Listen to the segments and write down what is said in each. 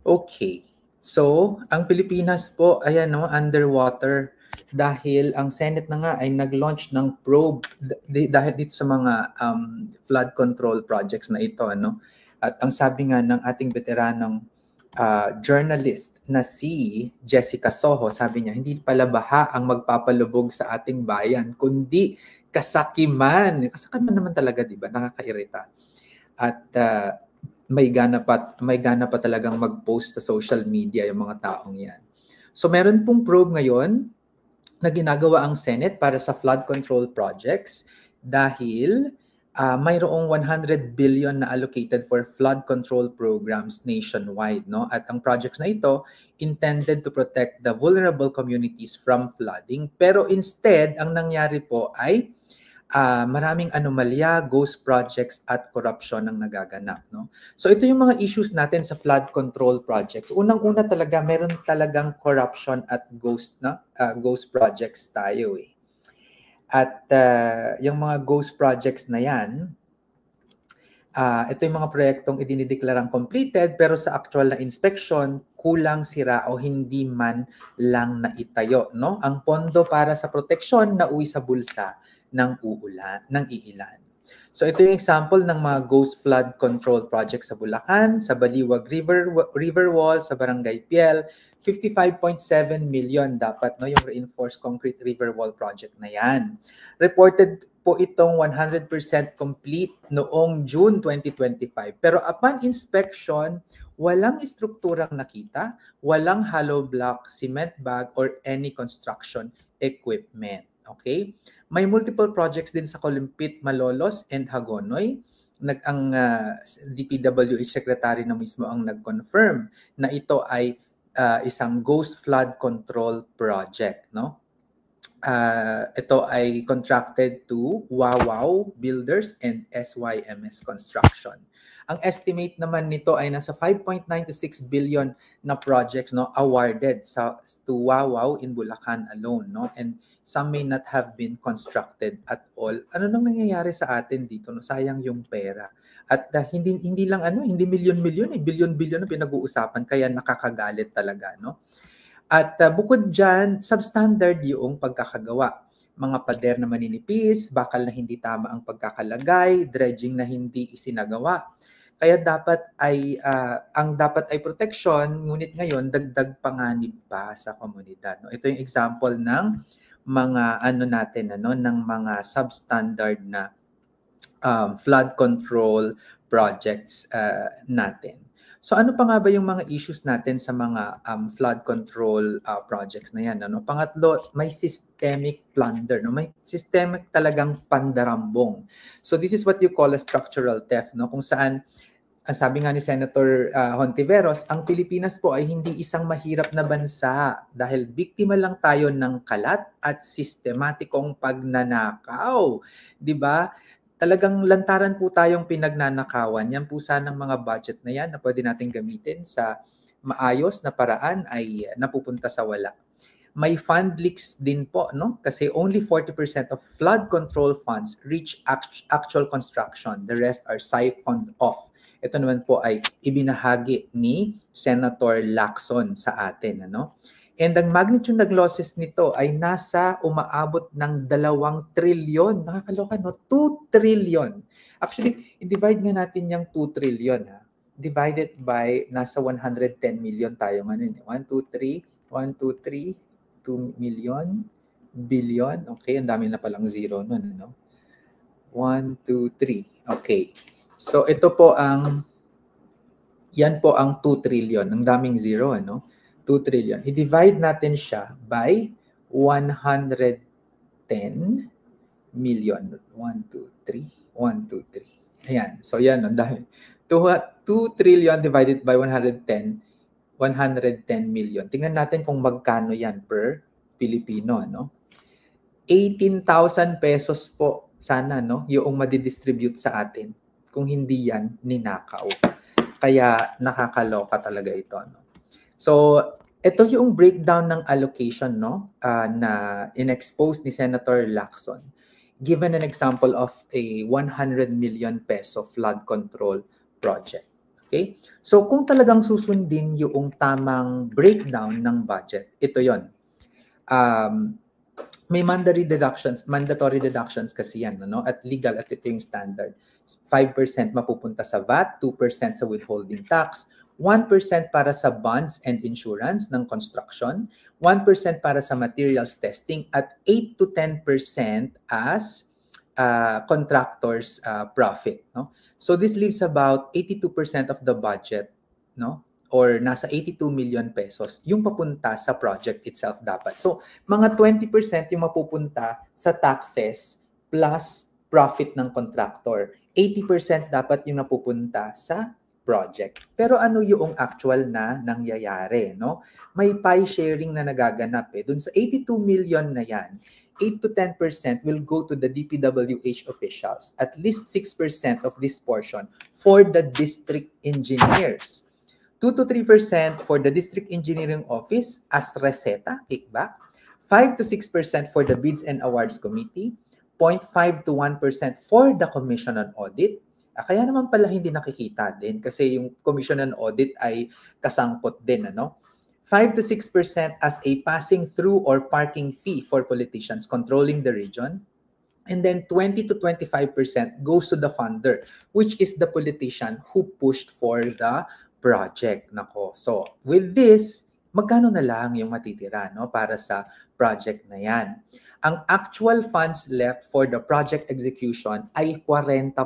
Okay. So, ang Pilipinas po, ayan no, underwater dahil ang Senate na nga ay nag-launch ng probe dahil dito sa mga flood control projects na ito, ano. At ang sabi nga ng ating veteranong journalist na si Jessica Soho, sabi niya, hindi pala baha ang magpapalubog sa ating bayan, kundi kasakiman. Kasakiman naman talaga, di ba? Nakakairita. At may gana pa talagang mag-post sa social media yung mga taong yan. So meron pong probe ngayon na ginagawa ang Senate para sa flood control projects dahil mayroong 100 billion na allocated for flood control programs nationwide, no? At ang projects na ito intended to protect the vulnerable communities from flooding. Pero instead, ang nangyari po ay maraming anomalya, ghost projects at corruption ang nagaganap, no? So ito yung mga issues natin sa flood control projects. Unang-una talaga meron talagang corruption at ghost projects tayo eh. At yung mga ghost projects na yan, ito yung mga proyektong idinideklarang completed pero sa actual na inspection, kulang, sira o hindi man lang naitayo, no? Ang pondo para sa proteksyon na uwi sa bulsa ng iilan. So ito yung example ng mga ghost flood control projects sa Bulacan, sa Baliwag River Wall, sa Barangay Piel. 55.7 million dapat no yung reinforced concrete river wall project na yan. Reported po itong 100% complete noong June 2025. Pero upon inspection, walang estrukturang nakita, walang hollow block, cement bag, or any construction equipment. Okay? May multiple projects din sa Columpit, Malolos, and Hagonoy. Ang DPWH Secretary na mismo ang nag-confirm na ito ay isang ghost flood control project, no? Ito ay contracted to Wawaw Builders and SYMS Construction. Ang estimate naman nito ay nasa 5.9 to 6 billion na projects no awarded to Wawaw in Bulacan alone, no, and some may not have been constructed at all. Ano nang nangyayari sa atin dito, no? Sayang yung pera. At hindi lang hindi milyon-milyon, bilyon-bilyon na pinag-uusapan, kaya nakakagalit talaga, no? At bukod dyan, substandard yung pagkakagawa. Mga pader na maninipis, bakal na hindi tama ang pagkakalagay, dredging na hindi isinagawa. Kaya ang dapat ay protection, ngunit ngayon dagdag panganib pa sa komunidad. No? Ito yung example ng mga ng mga substandard na flood control projects natin. So ano pa nga ba yung mga issues natin sa mga flood control projects na yan? Ano? Pangatlo, may systemic plunder. No? May systemic talagang pandarambong. So this is what you call a structural theft. No? Kung saan, ang sabi nga ni Senator Hontiveros, ang Pilipinas po ay hindi isang mahirap na bansa dahil biktima lang tayo ng kalat at sistematikong pagnanakaw. 'Di ba? Talagang lantaran po tayong pinagnanakawan. Yan po sanang mga budget na yan na pwede natin gamitin sa maayos na paraan ay napupunta sa wala. May fund leaks din po, no? Kasi only 40% of flood control funds reach actual construction. The rest are siphoned off. Ito naman po ay ibinahagi ni Senator Lacson sa atin, ano? And ang magnitude ng losses nito ay umaabot ng 2 trilyon. Nakakaloka, no? 2 trilyon. Actually, i-divide nga natin yung 2 trilyon. Ha? Divided by, nasa 110 million tayo ngayon. 1, 2, 3, 2 million, billion. Okay, ang dami na palang zero nun. No? 1, 2, 3. Okay. So, yan po ang 2 trillion. Ang daming zero, ano? 2 trillion. I-divide natin siya by 110 million. 1, 2, 3. 1, 2, 3. Ayan. So, yan. Dahil 2 trillion divided by 110 million. Tingnan natin kung magkano yan per Pilipino, no? 18,000 pesos po sana, no? Yung madidistribute sa atin. Kung hindi yan, ninakaw. Kaya nakakaloka talaga ito, no? So, ito yung breakdown ng allocation, no? Na in-expose ni Senator Lacson. Given an example of a 100 million peso flood control project. Okay? So kung talagang susundin yung tamang breakdown ng budget, ito 'yon. May mandatory deductions kasi yan, no? At legal, at ito yung standard. 5% mapupunta sa VAT, 2% sa withholding tax, 1% para sa bonds and insurance ng construction, 1% para sa materials testing, at 8 to 10% as contractors' profit, no? So this leaves about 82% of the budget, no? Or nasa 82 million pesos yung papunta sa project itself dapat. So, mga 20% yung mapupunta sa taxes plus profit ng contractor. 80% dapat yung napupunta sa project. Pero ano yung actual na nangyayari, no? May pie sharing na nagaganap eh. Dun sa 82 million na yan, 8 to 10% will go to the DPWH officials. At least 6% of this portion for the district engineers. 2 to 3% for the District Engineering Office as reseta, kickback. 5 to 6% for the Bids and Awards Committee. 0.5 to 1% for the Commission on Audit. Kaya naman pala hindi nakikita din kasi yung Commission on Audit ay kasangkot din, ano? 5 to 6% as a passing through or parking fee for politicians controlling the region. And then 20 to 25% goes to the funder, which is the politician who pushed for the project. Nako. So, with this, magkano na lang yung matitira, no, para sa project na yan? Ang actual funds left for the project execution ay 40%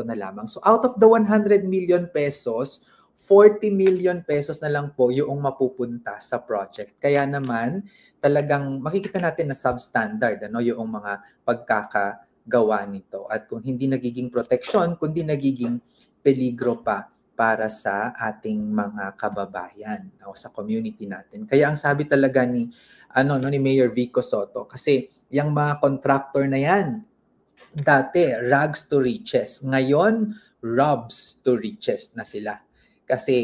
na lamang. So, out of the 100 million pesos, 40 million pesos na lang po yung mapupunta sa project. Kaya naman, talagang makikita natin na substandard, ano, yung mga pagkakagawa nito. At kung hindi nagiging protection, kundi nagiging peligro pa para sa ating mga kababayan o sa community natin. Kaya ang sabi talaga ni Mayor Vico Sotto, kasi yung mga contractor na yan, dati rags to riches, ngayon robs to riches na sila. Kasi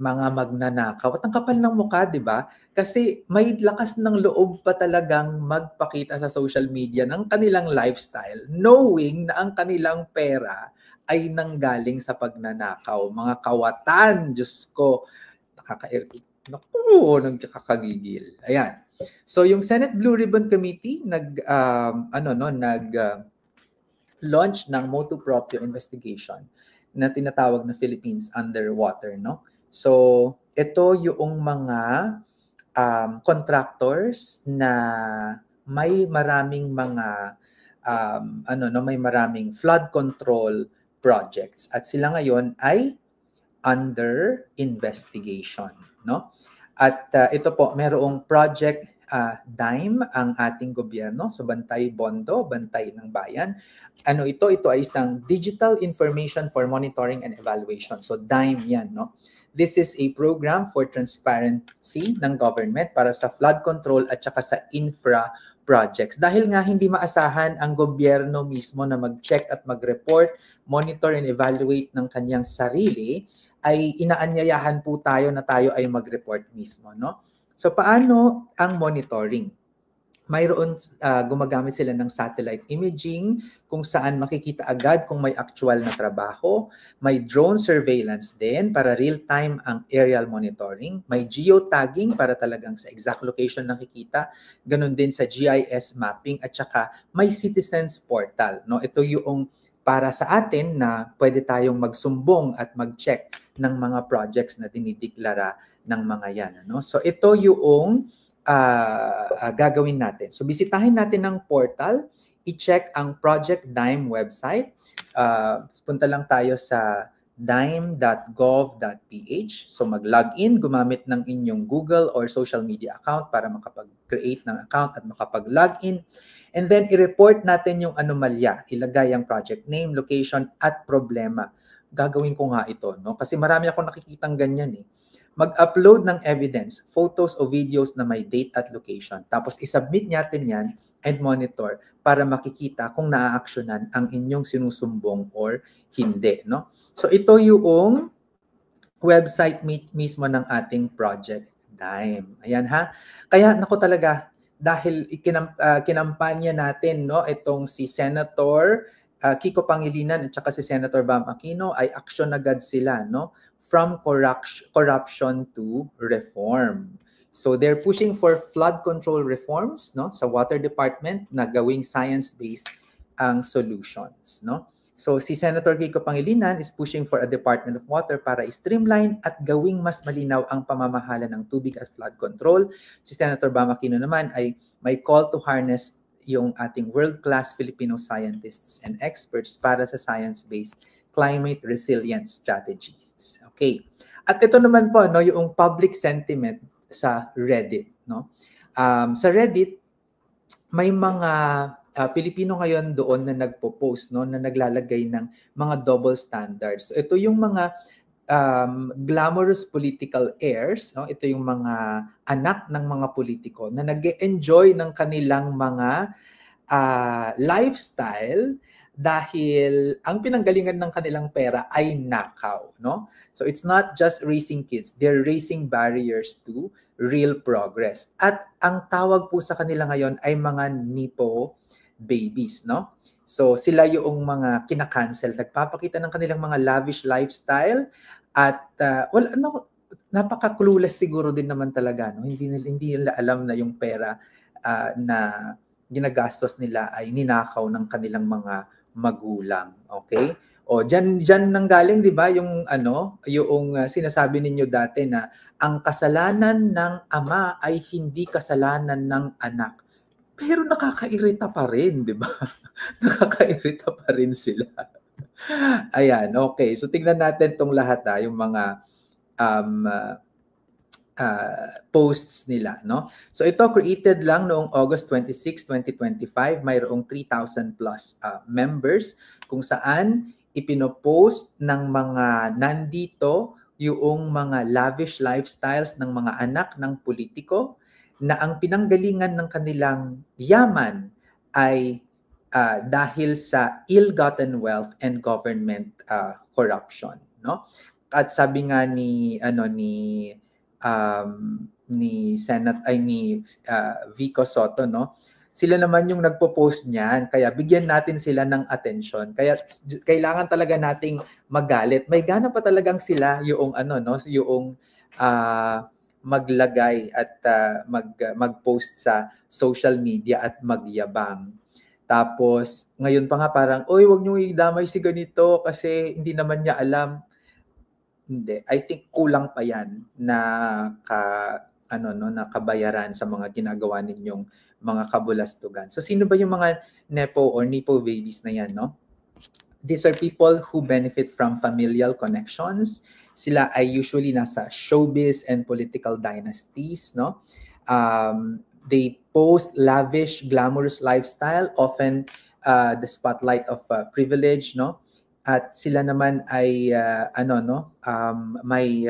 mga magnanakaw. At ang kapal ng mukha, di ba? Kasi may lakas ng loob pa talagang magpakita sa social media ng kanilang lifestyle, knowing na ang kanilang pera ay nanggaling sa pagnanakaw. Mga kawatan, Diyos ko, nagkakagigil. Ayan. So yung Senate Blue Ribbon Committee launch ng motu proprio investigation na tinatawag na Philippines Underwater, no? So ito yung mga contractors na may maraming mga may maraming flood control projects at sila ngayon ay under investigation, no? At ito po, merong project DIME ang ating gobyerno, so Bantay Bondo, Bantay ng Bayan. Ano ito? Ito ay isang Digital Information for Monitoring and Evaluation. So DIME yan, no? This is a program for transparency ng government para sa flood control at saka sa infra projects. Dahil nga hindi maasahan ang gobyerno mismo na mag-check at mag-report, monitor and evaluate ng kanyang sarili, ay inaanyayahan po tayo na tayo ay mag-report mismo, no? So paano ang monitoring? Mayroon gumagamit sila ng satellite imaging kung saan makikita agad kung may actual na trabaho. May drone surveillance din para real-time ang aerial monitoring. May geotagging para talagang sa exact location nakikita. Ganon din sa GIS mapping at saka may citizens portal. No? Ito yung para sa atin na pwede tayong magsumbong at mag-check ng mga projects na dinideklara ng mga yan. No? So ito yung gagawin natin. So bisitahin natin ang portal, i-check ang Project DIME website. Punta lang tayo sa dime.gov.ph. So mag-login, gumamit ng inyong Google or social media account para makapag-create ng account at makapag-login. And then i-report natin yung anomalya. Ilagay ang project name, location at problema. Gagawin ko nga ito, no? Kasi marami akong nakikitang ganyan eh. Mag-upload ng evidence, photos o videos na may date at location. Tapos isubmit natin yan and monitor para makikita kung naa-actionan ang inyong sinusumbong or hindi, no? So ito yung website mismo ng ating Project DIME. Ayan ha. Kaya nako talaga dahil kinampanya natin, no, itong si Senator Kiko Pangilinan at saka si Senator Bam Aquino ay action agad sila, no? from corruption to reform. So they're pushing for flood control reforms, no, sa water department na gawing science-based ang solutions, no. So si Senator Kiko Pangilinan is pushing for a Department of Water para streamline at gawing mas malinaw ang pamamahala ng tubig at flood control. Si Senator Bam Aquino naman ay may call to harness yung ating world-class Filipino scientists and experts para sa science-based climate resilience strategies. Okay. At ito naman po, no, yung public sentiment sa Reddit, no. Sa Reddit may mga Pilipino ngayon doon na nagpo-post, no, na naglalagay ng mga double standards. So, ito yung mga glamorous political heirs, no. Ito yung mga anak ng mga politiko na nag-enjoy ng kanilang mga lifestyle dahil ang pinanggalingan ng kanilang pera ay nakaw, no? So it's not just raising kids, they're raising barriers to real progress. At ang tawag po sa kanila ngayon ay mga Nepo babies, no? So sila yung mga kinakancel, nagpapakita ng kanilang mga lavish lifestyle at napaka-clueless siguro din naman talaga, no? Hindi nila alam na yung pera na ginagastos nila ay ninakaw ng kanilang mga magulang. Okay? O diyan nanggaling, 'di ba, yung yung sinasabi ninyo dati na ang kasalanan ng ama ay hindi kasalanan ng anak. Pero nakakairita pa rin, 'di ba? Nakakairita pa rin sila. Ayan, okay. So tingnan natin tong lahat yung mga posts nila, no? So ito created lang noong August 26, 2025, mayroong 3,000 plus members kung saan ipinopost ng mga nandito yung mga lavish lifestyles ng mga anak ng politiko na ang pinanggalingan ng kanilang yaman ay dahil sa ill-gotten wealth and government corruption, no? At sabi nga ni Vico Soto, no, sila naman yung nagpo-post niyan, kaya bigyan natin sila ng atensyon. Kaya kailangan talaga nating magalit. May gana pa talagang sila yung yung maglagay at mag-post sa social media at magyabang. Tapos ngayon pa nga parang, oy, wag niyo idamay si ganito kasi hindi naman niya alam. Hindi. I think kulang pa yan na kabayaran sa mga ginagawa ninyong mga kabulastugan. So sino ba yung mga Nepo or Nepo babies na yan, no? These are people who benefit from familial connections. Sila ay usually nasa showbiz and political dynasties, no? They post lavish, glamorous lifestyle, often the spotlight of privilege, no? At sila naman ay may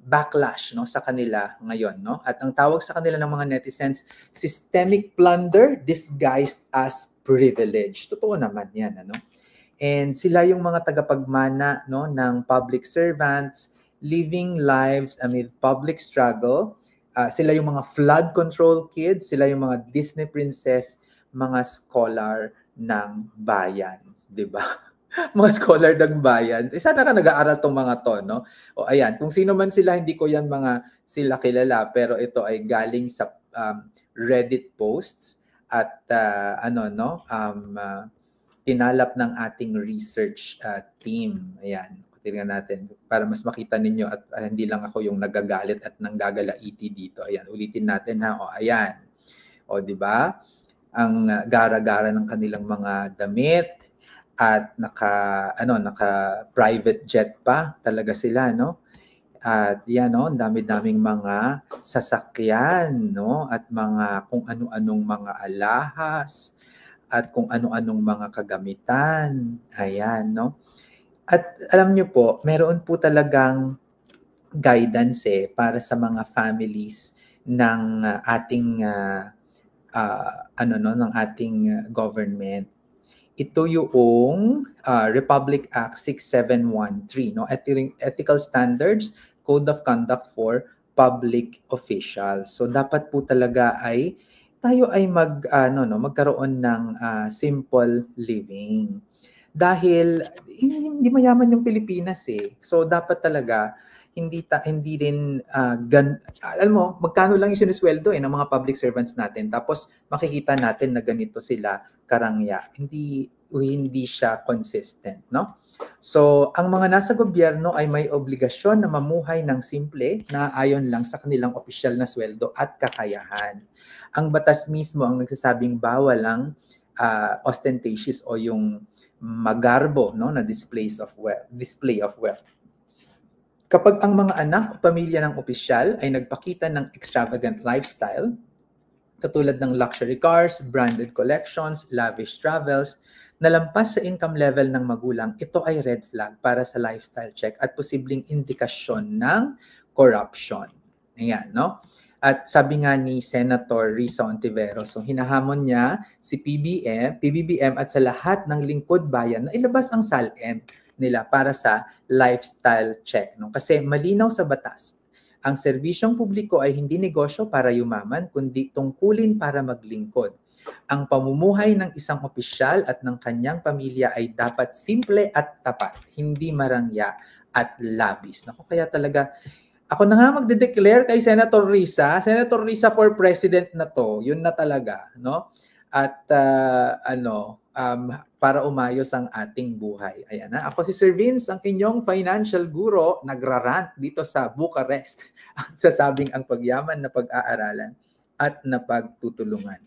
backlash, no, sa kanila ngayon, no? At ang tawag sa kanila ng mga netizens, systemic plunder disguised as privilege. Totoo naman 'yan, ano? And sila yung mga tagapagmana, no, ng public servants living lives amid public struggle. Sila yung mga flood control kids, sila yung mga Disney princess, mga scholar ng bayan. Diba? Mga scholar ng bayan. Sana ka nag-aaral tong mga to, no? O ayan, kung sino man sila, hindi ko yan sila kilala, pero ito ay galing sa Reddit posts at kinalap ng ating research team. Ayan, tingnan natin para mas makita ninyo at hindi lang ako yung nagagalit at nanggagalaiti dito. Ayan, ulitin natin ha. O ayan. O di ba? Ang gara-gara ng kanilang mga damit at naka private jet pa talaga sila, no? At yan, no, ang dami-daming mga sasakyan, no, at mga kung ano-anong mga alahas at kung ano-anong mga kagamitan. Ayan, no? At alam niyo po, meron po talagang guidance para sa mga families ng ating ng ating government. Ito yung Republic Act 6713, no? Ethical Standards, Code of Conduct for Public Officials. So dapat po talaga ay tayo ay magkaroon ng simple living. Dahil hindi mayaman yung Pilipinas eh. So dapat talaga hindi rin alam mo, magkano lang yung sinisweldo ng mga public servants natin. Tapos makikita natin na ganito sila karangya. Hindi siya consistent, no? So, ang mga nasa gobyerno ay may obligasyon na mamuhay ng simple na ayon lang sa kanilang opisyal na sweldo at kakayahan. Ang batas mismo ang nagsasabing bawal ang ostentatious o yung magarbo, no, na display of wealth. Kapag ang mga anak o pamilya ng opisyal ay nagpakita ng extravagant lifestyle, katulad ng luxury cars, branded collections, lavish travels, na lampas sa income level ng magulang, ito ay red flag para sa lifestyle check at posibleng indikasyon ng corruption. Ayan, no? At sabi nga ni Senator Risa Ontiveros, so hinahamon niya si PBBM at sa lahat ng lingkod bayan na ilabas ang SALM nila para sa lifestyle check. No? Kasi malinaw sa batas, ang serbisyong publiko ay hindi negosyo para yumaman, kundi tungkulin para maglingkod. Ang pamumuhay ng isang opisyal at ng kanyang pamilya ay dapat simple at tapat, hindi marangya at labis. Naku, kaya talaga, ako na nga magde-declare kay Senator Risa for president na to, yun na talaga, no? At para umayos ang ating buhay. Ayan na. Ako si Sir Vince, ang inyong financial guro, nagrarant dito sa Bucharest. Ang sasabing ang pagyaman na pag-aaralan at napagtutulungan.